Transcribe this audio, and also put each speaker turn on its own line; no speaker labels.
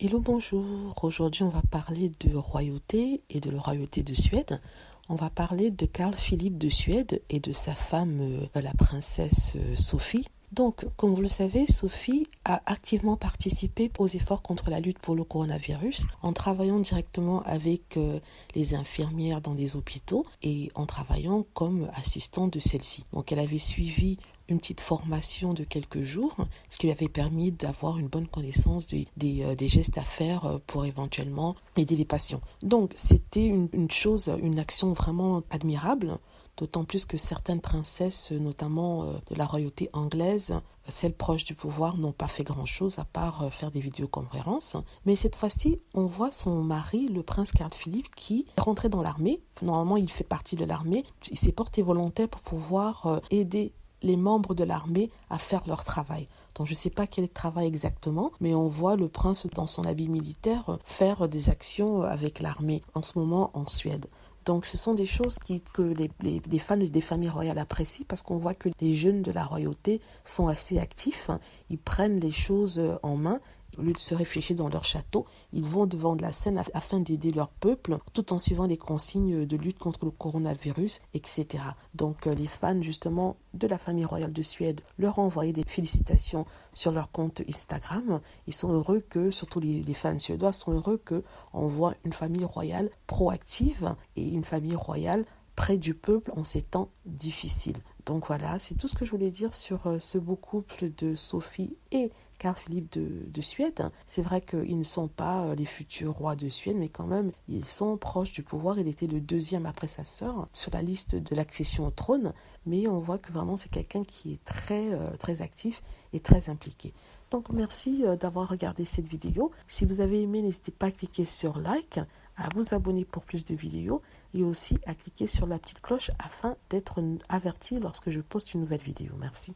Hello, bonjour. Aujourd'hui, on va parler de royauté et de la royauté de Suède. On va parler de Carl Philippe de Suède et de sa femme, la princesse Sophie. Donc, comme vous le savez, Sophie a activement participé aux efforts contre la lutte pour le coronavirus en travaillant directement avec les infirmières dans des hôpitaux et en travaillant comme assistante de celle-ci. Donc, elle avait suivi une petite formation de quelques jours, ce qui lui avait permis d'avoir une bonne connaissance des gestes à faire pour éventuellement aider les patients. Donc, c'était une action vraiment admirable, d'autant plus que certaines princesses, notamment de la royauté anglaise, celles proches du pouvoir, n'ont pas fait grand-chose à part faire des vidéoconférences. Mais cette fois-ci, on voit son mari, le prince Carl Philippe, qui est rentré dans l'armée. Normalement, il fait partie de l'armée. Il s'est porté volontaire pour pouvoir aider les membres de l'armée à faire leur travail. Donc je ne sais pas quel travail exactement, mais on voit le prince dans son habit militaire faire des actions avec l'armée en ce moment en Suède. Donc ce sont des choses que les fans des familles royales apprécient parce qu'on voit que les jeunes de la royauté sont assez actifs, ils prennent les choses en main. Au lieu de se réfugier dans leur château, ils vont devant de la scène afin d'aider leur peuple tout en suivant les consignes de lutte contre le coronavirus, etc. Donc les fans justement de la famille royale de Suède leur ont envoyé des félicitations sur leur compte Instagram. Ils sont heureux que, surtout les fans suédois sont heureux qu'on voit une famille royale proactive et une famille royale près du peuple en ces temps difficiles. Donc voilà, c'est tout ce que je voulais dire sur ce beau couple de Sophie et Carl Philippe de Suède. C'est vrai qu'ils ne sont pas les futurs rois de Suède, mais quand même, ils sont proches du pouvoir. Il était le deuxième après sa sœur sur la liste de l'accession au trône, mais on voit que vraiment c'est quelqu'un qui est très actif et très impliqué. Donc merci d'avoir regardé cette vidéo. Si vous avez aimé, n'hésitez pas à cliquer sur like, à vous abonner pour plus de vidéos et aussi à cliquer sur la petite cloche afin d'être averti lorsque je poste une nouvelle vidéo. Merci.